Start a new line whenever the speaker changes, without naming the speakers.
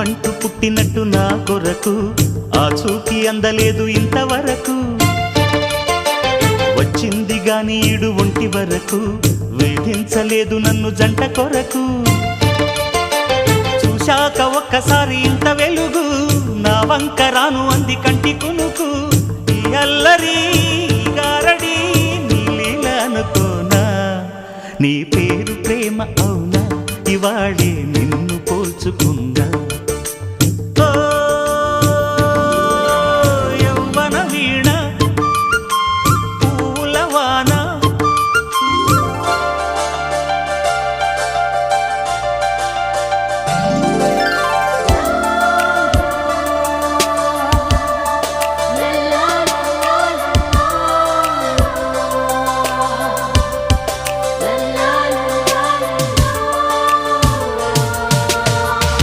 నువ్వంటూ పుట్టినట్టు నా కొరకు ఆ చూకి అందలేదు ఇంతవరకు వచ్చింది గాని ఈడు ఒంటి వరకు వేధించలేదు నన్ను జంట కొరకు చూశాక ఒక్కసారి ఇంత వెలుగు నా వంక రాను అంది కంటి కునుకు ఈ అల్లరి గారడి నీ లీల అనుకోనా నీ పేరు ప్రేమ అవునా ఇవాళే నిన్ను పోల్చుకున్నా